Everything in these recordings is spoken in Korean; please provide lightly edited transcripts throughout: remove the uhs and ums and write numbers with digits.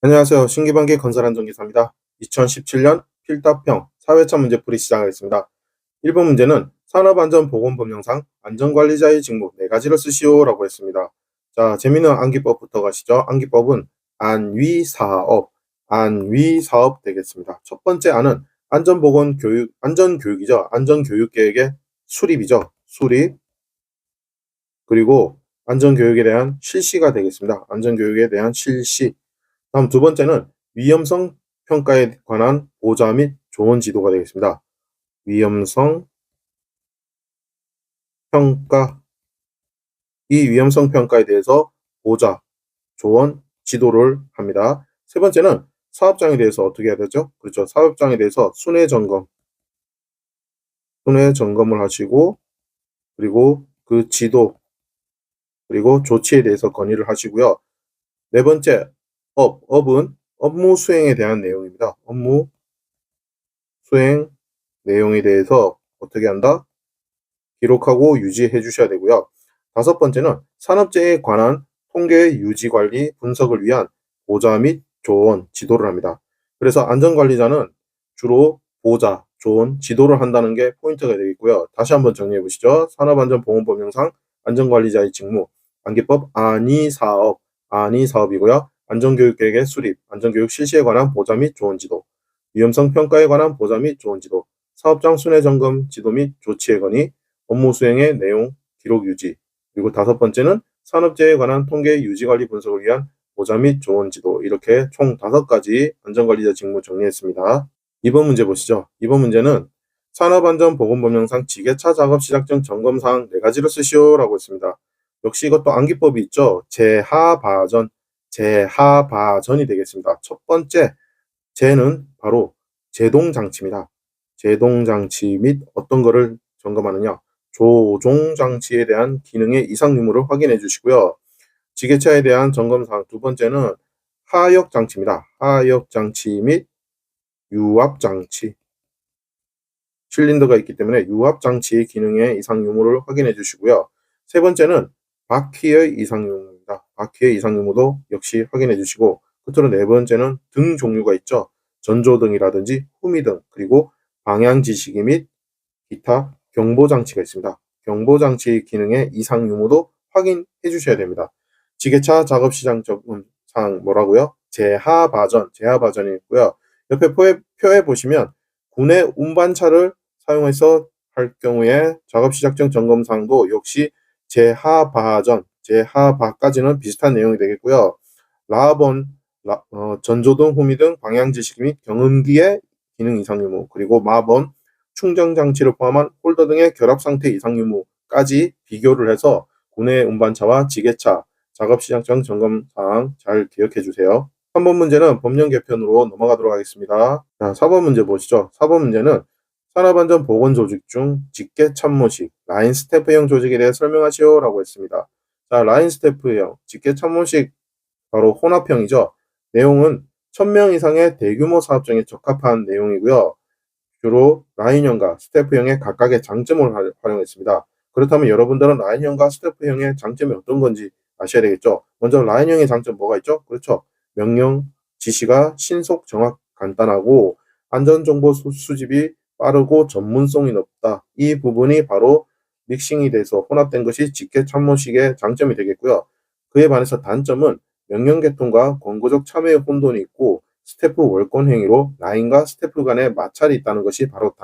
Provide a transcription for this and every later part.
안녕하세요. 신기반기 건설안전기사입니다. 2017년 필답형 사회차 문제풀이 시작하겠습니다. 1번 문제는 산업안전보건법령상 안전관리자의 직무 4가지를 쓰시오라고 했습니다. 자, 재미있는 암기법부터 가시죠. 암기법은 안위사업 되겠습니다. 첫 번째 안은 안전보건교육, 안전교육이죠. 안전교육계획의 수립이죠. 수립. 그리고 안전교육에 대한 실시가 되겠습니다. 안전교육에 대한 실시. 다음 두 번째는 위험성 평가에 관한 보좌 및 조언 지도가 되겠습니다. 위험성 평가. 이 위험성 평가에 대해서 보좌, 조언, 지도를 합니다. 세 번째는 사업장에 대해서 어떻게 해야 되죠? 그렇죠. 사업장에 대해서 순회 점검을 하시고, 그리고 그 지도, 그리고 조치에 대해서 건의를 하시고요. 네 번째, 업은 업무 수행에 대한 내용입니다. 업무 수행 내용에 대해서 어떻게 한다? 기록하고 유지해 주셔야 되고요. 다섯 번째는 산업재해에 관한 통계 유지 관리 분석을 위한 보좌 및 조언, 지도를 합니다. 그래서 안전관리자는 주로 보좌, 조언, 지도를 한다는 게 포인트가 되겠고요. 다시 한번 정리해 보시죠. 산업안전보건법령상 안전관리자의 직무, 안기법 안이사업이고요. 안전교육계획의 수립, 안전교육 실시에 관한 보좌 및 조언 지도, 위험성 평가에 관한 보좌 및 조언 지도, 사업장 순회 점검 지도 및 조치에 건의, 업무 수행의 내용, 기록 유지, 그리고 다섯 번째는 산업재해에 관한 통계 유지 관리 분석을 위한 보좌 및 조언 지도, 이렇게 총 5가지 안전관리자 직무 정리했습니다. 2번 문제 보시죠. 2번 문제는 산업안전보건법령상 지게차 작업 시작 전 점검사항 4가지를 쓰시오라고 했습니다. 역시 이것도 암기법이 있죠. 제하바전이 되겠습니다. 첫 번째, 제는 바로 제동장치입니다. 제동장치 및 어떤 거를 점검하느냐, 조종장치에 대한 기능의 이상 유무를 확인해 주시고요. 지게차에 대한 점검사항 두 번째는 하역장치입니다. 하역장치 및 유압장치. 실린더가 있기 때문에 유압장치의 기능의 이상 유무를 확인해 주시고요. 세 번째는 바퀴의 이상 유무입니다. 바퀴의 이상 유무도 역시 확인해 주시고, 끝으로 네 번째는 등 종류가 있죠. 전조등이라든지 후미등, 그리고 방향 지시기 및 기타 경보장치가 있습니다. 경보장치 기능의 이상 유무도 확인해 주셔야 됩니다. 지게차 작업 시장 적응사항 뭐라고요? 제하바전이 있고요. 옆에 표에 보시면 군의 운반차를 사용해서 할 경우에 작업 시작 전 점검 사항도 역시 제하바까지는 비슷한 내용이 되겠고요. 라본, 전조등, 후미등, 방향 지시기 및 경음기의 기능 이상 유무, 그리고 마번, 충전 장치를 포함한 홀더 등의 결합 상태 이상 유무까지 비교를 해서 군내 운반차와 지게차 작업 시작 전 점검 사항 잘 기억해 주세요. 3번 문제는 법령 개편으로 넘어가도록 하겠습니다. 자, 4번 문제 보시죠. 4번 문제는 산업안전보건조직 중 직계참모식, 라인 스태프형 조직에 대해 설명하시오라고 했습니다. 자, 라인 스태프형, 직계참모식 바로 혼합형이죠. 내용은 1000명 이상의 대규모 사업장에 적합한 내용이고요. 주로 라인형과 스태프형의 각각의 장점을 활용했습니다. 그렇다면 여러분들은 라인형과 스태프형의 장점이 어떤 건지 아셔야 되겠죠. 먼저 라인형의 장점 뭐가 있죠? 그렇죠. 명령, 지시가 신속, 정확, 간단하고 안전정보 수집이 빠르고 전문성이 높다. 이 부분이 바로 믹싱이 돼서 혼합된 것이 직계참모식의 장점이 되겠고요. 그에 반해서 단점은 명령 계통과 권고적 참여의 혼돈이 있고 스태프 월권 행위로 라인과 스태프 간의 마찰이 있다는 것이 바로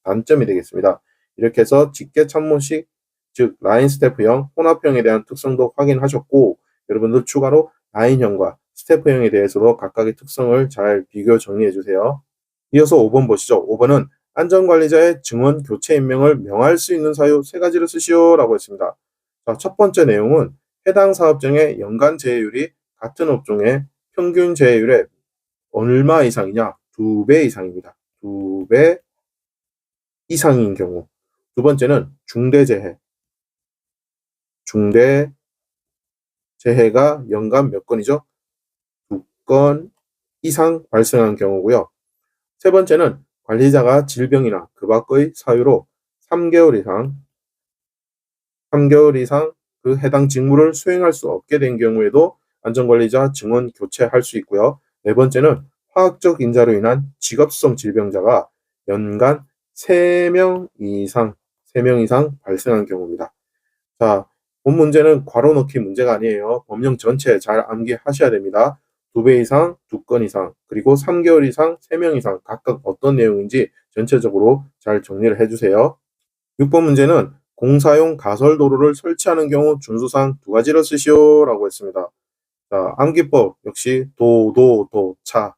단점이 되겠습니다. 이렇게 해서 직계 참모식, 즉 라인 스태프형, 혼합형에 대한 특성도 확인하셨고, 여러분들 추가로 라인형과 스태프형에 대해서도 각각의 특성을 잘 비교 정리해 주세요. 이어서 5번 보시죠. 5번은 안전관리자의 증원 교체 임명을 명할 수 있는 사유 3가지를 쓰시오라고 했습니다. 자, 첫 번째 내용은 해당 사업장의 연간 재해율이 같은 업종의 평균 재해율의 얼마 이상이냐? 2배 이상입니다. 2배 이상인 경우. 두 번째는 중대재해. 중대재해가 연간 몇 건이죠? 2건 이상 발생한 경우고요. 세 번째는 관리자가 질병이나 그 밖의 사유로 3개월 이상 그 해당 직무를 수행할 수 없게 된 경우에도 안전관리자 증원 교체할 수 있고요. 네 번째는 화학적 인자로 인한 직업성 질병자가 연간 3명 이상 발생한 경우입니다. 자, 본 문제는 괄호 넣기 문제가 아니에요. 법령 전체 잘 암기하셔야 됩니다. 2배 이상, 2건 이상, 그리고 3개월 이상, 3명 이상 각각 어떤 내용인지 전체적으로 잘 정리를 해주세요. 6번 문제는 공사용 가설도로를 설치하는 경우 준수사항 2가지를 쓰시오 라고 했습니다. 자, 암기법 역시 도차가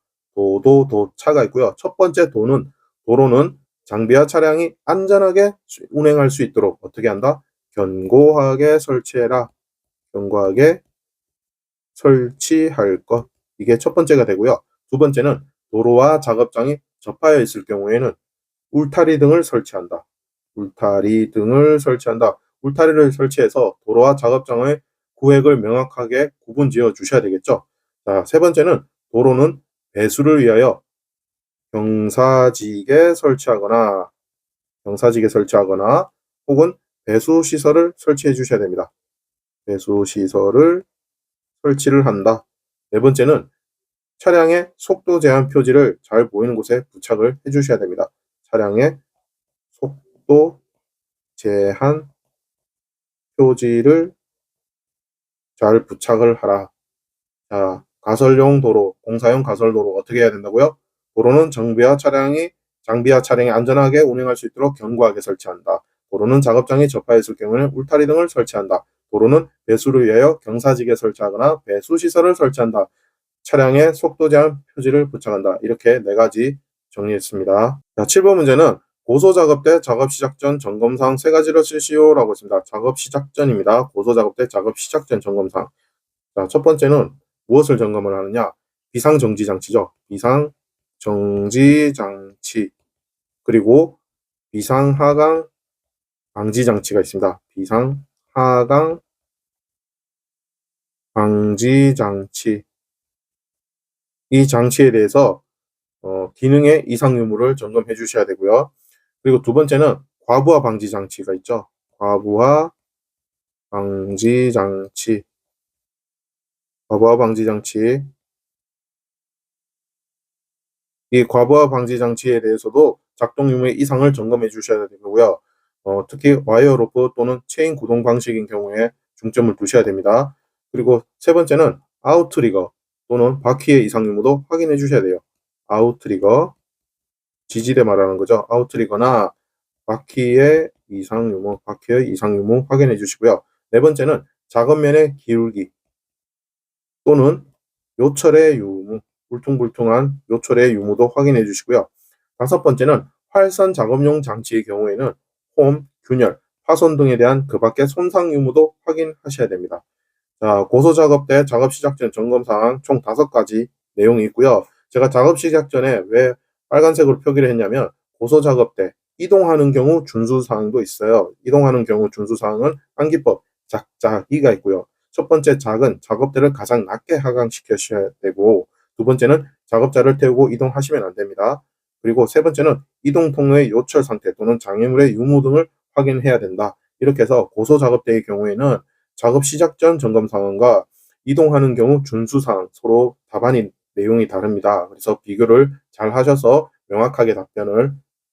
있고요. 첫 번째 도로는 장비와 차량이 안전하게 운행할 수 있도록 어떻게 한다? 견고하게 설치할 것. 이게 첫 번째가 되고요. 두 번째는 도로와 작업장이 접하여 있을 경우에는 울타리 등을 설치한다. 울타리를 설치해서 도로와 작업장의 구획을 명확하게 구분 지어 주셔야 되겠죠. 자, 세 번째는 도로는 배수를 위하여 경사지게 설치하거나 혹은 배수 시설을 설치해 주셔야 됩니다. 배수 시설을 설치를 한다. 네 번째는 차량의 속도 제한 표지를 잘 보이는 곳에 부착을 해 주셔야 됩니다. 차량의 속도 제한 표지를 잘 부착을 하라. 자, 공사용 가설도로 어떻게 해야 된다고요? 도로는 장비와 차량이 안전하게 운행할 수 있도록 견고하게 설치한다. 도로는 작업장이 접하여 있을 경우에는 울타리 등을 설치한다. 도로는 배수를 위하여 경사지게 설치하거나 배수 시설을 설치한다. 차량의 속도 제한 표지를 부착한다. 이렇게 4가지 정리했습니다. 자, 7번 문제는 고소 작업 때 작업 시작 전 점검사항 3가지를 쓰시오라고 했습니다. 작업 시작 전입니다. 고소 작업 때 작업 시작 전 점검사항. 자, 첫 번째는 무엇을 점검을 하느냐? 비상정지 장치죠. 비상정지 장치. 그리고 비상하강 방지 장치가 있습니다. 비상하강 방지 장치. 이 장치에 대해서 기능의 이상 유무를 점검해 주셔야 되고요. 그리고 두 번째는 과부하 방지 장치가 있죠. 과부하 방지 장치. 이 과부하 방지 장치에 대해서도 작동 유무의 이상을 점검해 주셔야 되고요. 특히 와이어 로프 또는 체인 구동 방식인 경우에 중점을 두셔야 됩니다. 그리고 세 번째는 아웃트리거 또는 바퀴의 이상 유무도 확인해 주셔야 돼요. 아웃트리거, 지지대 말하는 거죠. 아웃트리거나 바퀴의 이상 유무 확인해 주시고요. 네 번째는 작업면의 기울기 또는 요철의 유무, 울퉁불퉁한 요철의 유무도 확인해 주시고요. 다섯 번째는 활선 작업용 장치의 경우에는 홈, 균열, 파손 등에 대한 그 밖의 손상 유무도 확인하셔야 됩니다. 자, 고소 작업 때 작업 시작 전 점검 사항 총 5가지 내용이 있고요. 제가 작업 시작 전에 왜 빨간색으로 표기를 했냐면 고소 작업 때 이동하는 경우 준수 사항도 있어요. 이동하는 경우 준수 사항은 암기법 작자기가 있고요. 첫 번째 작은 작업대를 가장 낮게 하강시켜셔야 되고, 두 번째는 작업자를 태우고 이동하시면 안 됩니다. 그리고 세 번째는 이동 통로의 요철 상태 또는 장애물의 유무 등을 확인해야 된다. 이렇게 해서 고소 작업대의 경우에는 작업 시작 전 점검 사항과 이동하는 경우 준수 사항 서로 답안이 내용이 다릅니다. 그래서 비교를 잘 하셔서 명확하게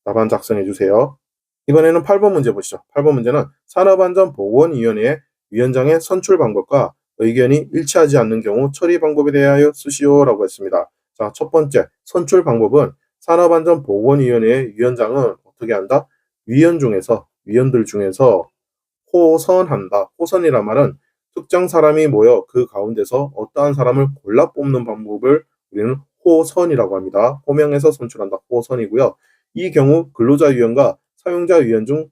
답안 작성해 주세요. 이번에는 8번 문제 보시죠. 8번 문제는 산업안전보건위원회의 위원장의 선출 방법과 의견이 일치하지 않는 경우 처리 방법에 대하여 쓰시오라고 했습니다. 자, 첫 번째 선출 방법은 산업안전보건위원회의 위원장은 어떻게 한다? 위원들 중에서 호선한다. 호선이란 말은 특정 사람이 모여 그 가운데서 어떠한 사람을 골라 뽑는 방법을 우리는 호선이라고 합니다. 호명해서 선출한다. 호선이고요. 이 경우 근로자위원과 사용자위원 중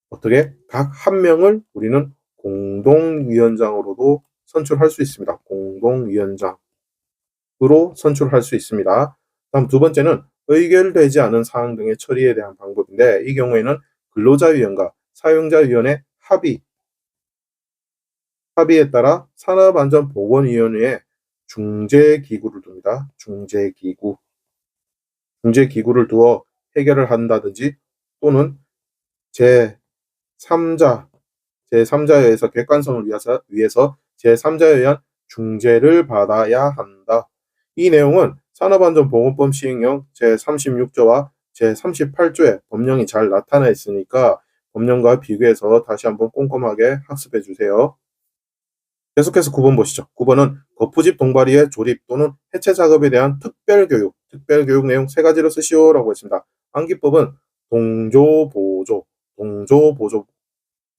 어떻게 각 한 명을 우리는 공동위원장으로도 선출할 수 있습니다. 공동위원장으로 선출할 수 있습니다. 다음 두 번째는 의결되지 않은 사항 등의 처리에 대한 방법인데, 이 경우에는 근로자위원과 사용자위원의 합의에 따라 산업안전보건위원회에 중재기구를 둡니다. 중재기구를 두어 해결을 한다든지 또는 제3자에 의해서 객관성을 위해서 제3자에 의한 중재를 받아야 한다. 이 내용은 산업안전보건법 시행령 제36조와 제38조에 법령이 잘 나타나 있으니까 법령과 비교해서 다시 한번 꼼꼼하게 학습해 주세요. 계속해서 9번 보시죠. 9번은 거푸집 동바리의 조립 또는 해체 작업에 대한 특별교육 내용 3가지를 쓰시오라고 했습니다. 암기법은 동조보조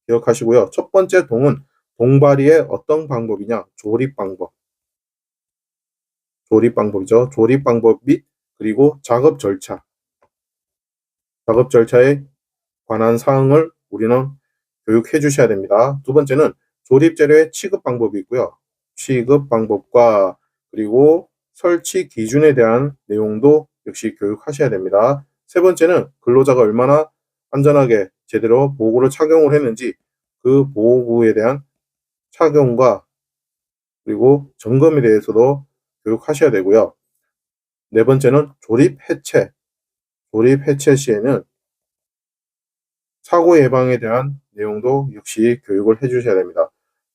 기억하시고요. 첫 번째 동은 동바리의 어떤 방법이냐? 조립 방법이죠. 조립 방법 및 그리고 작업 절차에 관한 사항을 우리는 교육해 주셔야 됩니다. 두 번째는 조립 재료의 취급 방법이 있고요. 취급 방법과 그리고 설치 기준에 대한 내용도 역시 교육하셔야 됩니다. 세 번째는 근로자가 얼마나 안전하게 제대로 보호구를 착용을 했는지 그 보호구에 대한 착용과 그리고 점검에 대해서도 교육하셔야 되고요. 네 번째는 조립 해체 시에는 사고 예방에 대한 내용도 역시 교육을 해주셔야 됩니다.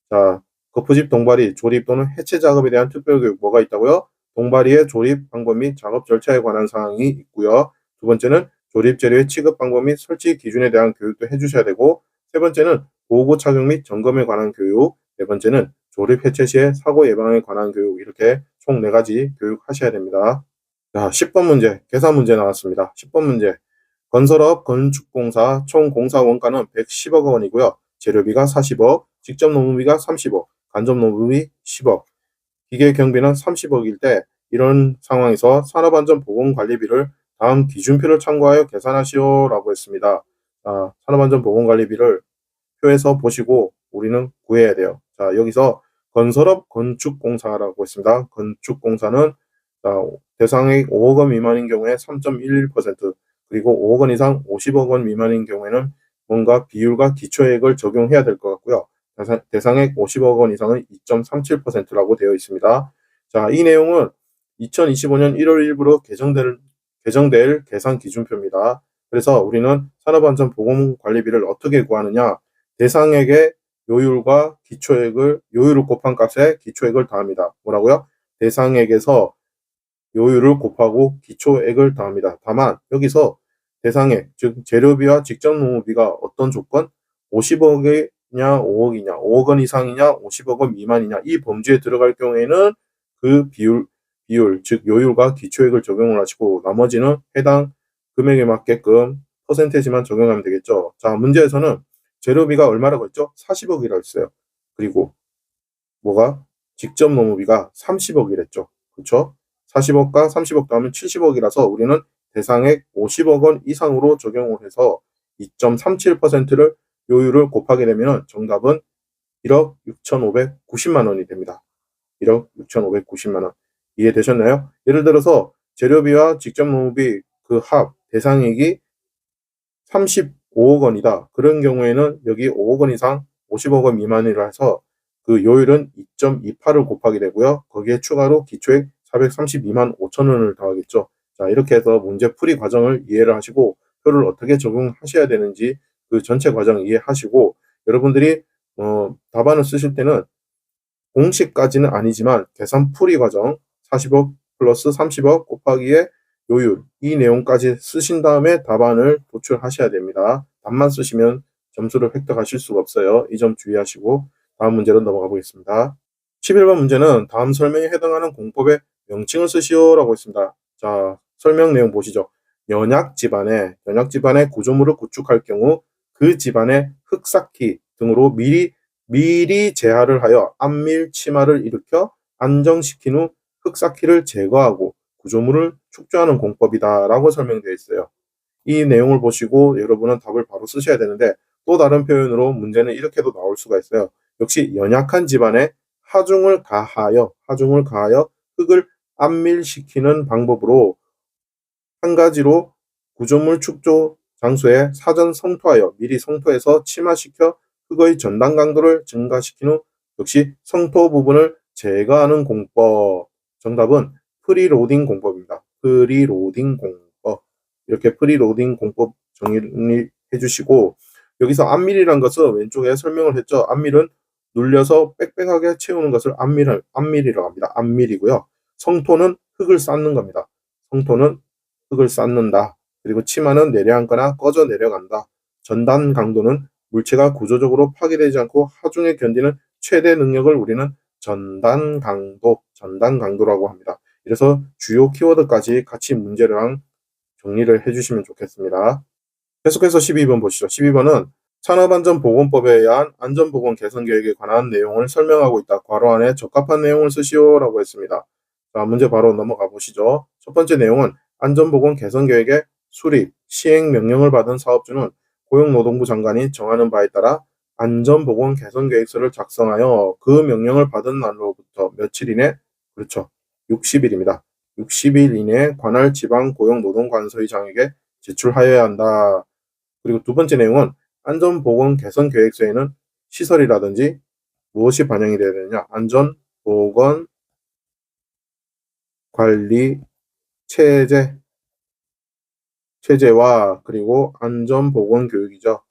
자, 거푸집 동바리 조립 또는 해체 작업에 대한 특별교육 뭐가 있다고요? 동바리의 조립 방법 및 작업 절차에 관한 사항이 있고요. 두 번째는 조립 재료의 취급 방법 및 설치 기준에 대한 교육도 해주셔야 되고, 세 번째는 보호구 착용 및 점검에 관한 교육, 네 번째는 조립 해체 시의 사고 예방에 관한 교육, 이렇게 총 4가지 교육하셔야 됩니다. 자, 10번 문제, 계산 문제 나왔습니다. 10번 문제. 건설업 건축공사 총 공사 원가는 110억 원이고요. 재료비가 40억, 직접 노무비가 30억, 간접 노무비 10억, 기계 경비는 30억일 때 이런 상황에서 산업안전보건관리비를 다음 기준표를 참고하여 계산하시오라고 했습니다. 자, 산업안전보건관리비를 표에서 보시고 우리는 구해야 돼요. 자, 여기서 건설업 건축공사라고 했습니다. 건축공사는 대상액 5억 원 미만인 경우에 3.11%, 그리고 5억 원 이상 50억 원 미만인 경우에는 뭔가 비율과 기초액을 적용해야 될 것 같고요. 대상액 50억 원 이상은 2.37%라고 되어 있습니다. 자, 이 내용은 2025년 1월 1일부로 개정될 계산 기준표입니다. 그래서 우리는 산업안전보건관리비를 어떻게 구하느냐? 대상액의 요율을 곱한 값에 기초액을 더합니다. 뭐라고요? 대상액에서 요율을 곱하고 기초액을 더합니다. 다만 여기서 대상액, 즉 재료비와 직접 노무비가 어떤 조건? 50억이냐 5억이냐, 5억 원 이상이냐 50억 원 미만이냐, 이 범주에 들어갈 경우에는 그 비율, 즉 요율과 기초액을 적용을 하시고 나머지는 해당 금액에 맞게끔 퍼센테이지만 적용하면 되겠죠. 자, 문제에서는 재료비가 얼마라고 했죠? 40억이라고 했어요. 그리고 뭐가? 직접 노무비가 30억이랬죠. 그렇죠? 40억과 30억 더하면 70억이라서 우리는 대상액 50억 원 이상으로 적용을 해서 2.37%를 요율을 곱하게 되면 정답은 1억 6,590만 원이 됩니다. 1억 6,590만 원. 이해되셨나요? 예를 들어서 재료비와 직접 노무비 그 합 대상액이 35억 원이다. 그런 경우에는 여기 5억 원 이상 50억 원 미만이라 해서 그 요율은 2.28을 곱하게 되고요. 거기에 추가로 기초액 432만 5천 원을 더하겠죠. 자, 이렇게 해서 문제 풀이 과정을 이해를 하시고 표를 어떻게 적용하셔야 되는지 그 전체 과정 이해하시고, 여러분들이 답안을 쓰실 때는 공식까지는 아니지만 계산 풀이 과정 40억 플러스 30억 곱하기에 요율, 이 내용까지 쓰신 다음에 답안을 도출하셔야 됩니다. 답만 쓰시면 점수를 획득하실 수가 없어요. 이 점 주의하시고 다음 문제로 넘어가 보겠습니다. 11번 문제는 다음 설명에 해당하는 공법의 명칭을 쓰시오라고 했습니다. 자, 설명 내용 보시죠. 연약 집안의 구조물을 구축할 경우 그 집안의 흙삭기 등으로 미리 재하를 하여 안밀 침하를 일으켜 안정시킨 후 흙삭기를 제거하고 구조물을 축조하는 공법이다라고 설명되어 있어요. 이 내용을 보시고 여러분은 답을 바로 쓰셔야 되는데, 또 다른 표현으로 문제는 이렇게도 나올 수가 있어요. 역시 연약한 집안에 하중을 가하여 흙을 안밀시키는 방법으로 한 가지로 구조물 축조 장소에 사전 성토하여 미리 성토해서 침하시켜 흙의 전단 강도를 증가시킨 후 역시 성토 부분을 제거하는 공법. 정답은 프리로딩 공법입니다. 프리로딩 공법. 이렇게 프리로딩 공법 정리해 주시고, 여기서 안밀이란 것은 왼쪽에 설명을 했죠. 안밀은 눌려서 빽빽하게 채우는 것을 안밀이라고 합니다. 안밀이고요. 성토는 흙을 쌓는 겁니다. 성토는 흙을 쌓는다. 그리고 치마는 내려앉거나 꺼져 내려간다. 전단 강도는 물체가 구조적으로 파괴되지 않고 하중에 견디는 최대 능력을 우리는 전단 강도라고 합니다. 이래서 주요 키워드까지 같이 문제랑 정리를 해주시면 좋겠습니다. 계속해서 12번 보시죠. 12번은 산업안전보건법에 의한 안전보건 개선 계획에 관한 내용을 설명하고 있다. 괄호 안에 적합한 내용을 쓰시오라고 했습니다. 자, 문제 바로 넘어가 보시죠. 첫 번째 내용은 안전보건 개선 계획의 수립, 시행 명령을 받은 사업주는 고용노동부 장관이 정하는 바에 따라 안전보건 개선 계획서를 작성하여 그 명령을 받은 날로부터 며칠 이내, 그렇죠, 60일입니다. 60일 이내에 관할 지방 고용노동관서의장에게 제출하여야 한다. 그리고 두 번째 내용은 안전보건 개선 계획서에는 시설이라든지 무엇이 반영이 되어야 되느냐. 안전보건 관리 체제와 그리고 안전보건 교육이죠.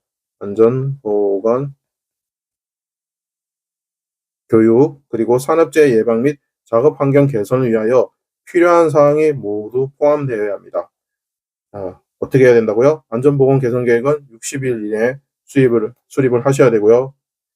안전보건 교육 그리고 산업재해 예방 및 작업환경 개선을 위하여 필요한 사항이 모두 포함되어야 합니다. 어떻게 해야 된다고요? 안전보건 개선 계획은 60일 이내에 수립을 하셔야 되고요.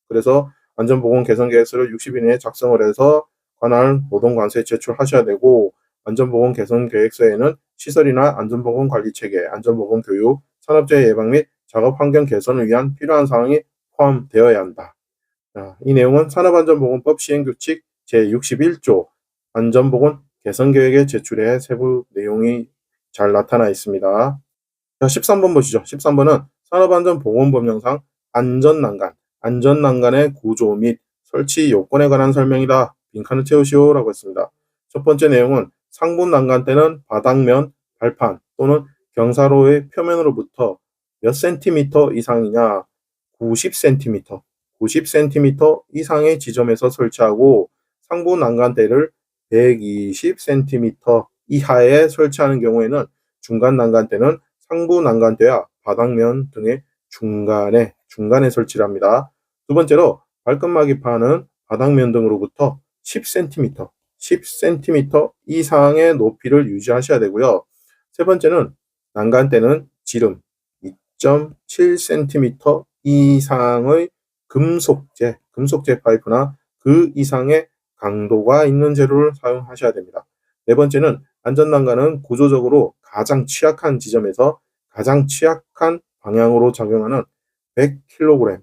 그래서 안전보건 개선 계획서를 60일 이내에 작성을 해서 관할 노동관서에 제출하셔야 되고, 안전보건 개선 계획서에는 시설이나 안전보건 관리 체계, 안전보건 교육, 산업재해 예방 및 작업환경 개선을 위한 필요한 사항이 포함되어야 한다. 이 내용은 산업안전보건법 시행규칙 제61조 안전보건 개선계획의 제출의 세부 내용이 잘 나타나 있습니다. 자, 13번 보시죠. 13번은 산업안전보건법령상 안전난간의 구조 및 설치 요건에 관한 설명이다. 빈칸을 채우시오라고 했습니다. 첫 번째 내용은 상부 난간 때는 바닥면, 발판 또는 경사로의 표면으로부터 몇 센티미터 이상이냐, 90cm 이상의 지점에서 설치하고, 상부 난간대를 120cm 이하에 설치하는 경우에는 중간 난간대는 상부 난간대와 바닥면 등의 중간에 설치를 합니다. 두 번째로 발끝마기판은 바닥면 등으로부터 10cm 이상의 높이를 유지하셔야 되고요. 세 번째는 난간대는 지름 2.7cm 이상의 금속재 파이프나 그 이상의 강도가 있는 재료를 사용하셔야 됩니다. 네 번째는 안전난간은 구조적으로 가장 취약한 지점에서 가장 취약한 방향으로 작용하는 100kg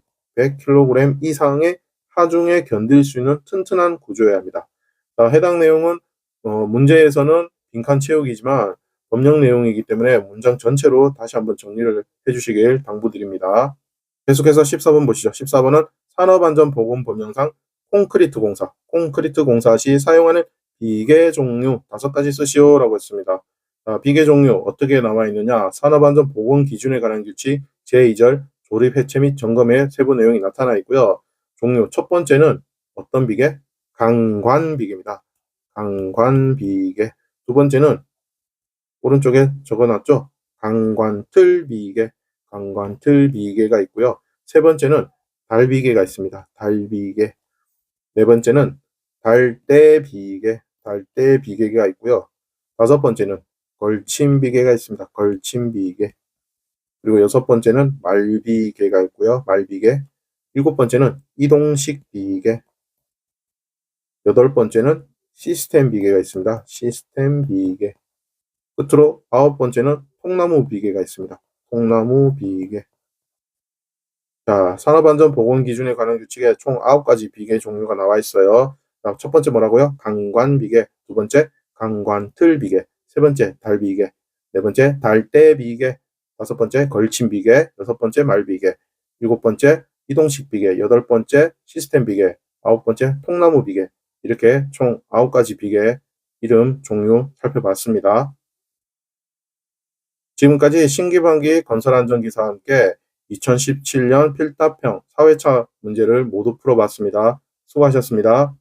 이상의 하중에 견딜 수 있는 튼튼한 구조여야 합니다. 해당 내용은 문제에서는 빈칸 채우기지만 법령 내용이기 때문에 문장 전체로 다시 한번 정리를 해주시길 당부드립니다. 계속해서 14번 보시죠. 14번은 산업안전보건법령상 콘크리트 공사 시 사용하는 비계 종류 5가지 쓰시오라고 했습니다. 비계 종류 어떻게 나와 있느냐. 산업안전보건 기준에 관한 규칙 제2절 조립 해체 및 점검의 세부 내용이 나타나 있고요. 종류 첫 번째는 어떤 비계? 강관비계입니다. 강관비계. 두 번째는 오른쪽에 적어놨죠. 강관틀 비계가 있고요. 세 번째는 달비계가 있습니다. 달비계. 네 번째는 달대비계가 있고요. 다섯 번째는 걸침비계가 있습니다. 걸침비계. 그리고 여섯 번째는 말비계가 있고요. 말비계. 일곱 번째는 이동식 비계. 여덟 번째는 시스템 비계가 있습니다. 시스템 비계. 끝으로 아홉 번째는 통나무 비계가 있습니다. 통나무 비계. 자, 산업안전보건 기준에 관한 규칙에 총 9가지 비계 종류가 나와 있어요. 자, 첫 번째 뭐라고요? 강관비계. 두 번째 강관틀비계. 세 번째 달비계. 네 번째 달대비계. 다섯 번째 걸침비계. 여섯 번째 말비계. 일곱 번째 이동식 비계. 여덟 번째 시스템 비계. 아홉 번째 통나무 비계. 이렇게 총 9가지 비계 이름 종류 살펴봤습니다. 지금까지 신기반기 건설안전기사와 함께 2017년 필답형 4회차 문제를 모두 풀어봤습니다. 수고하셨습니다.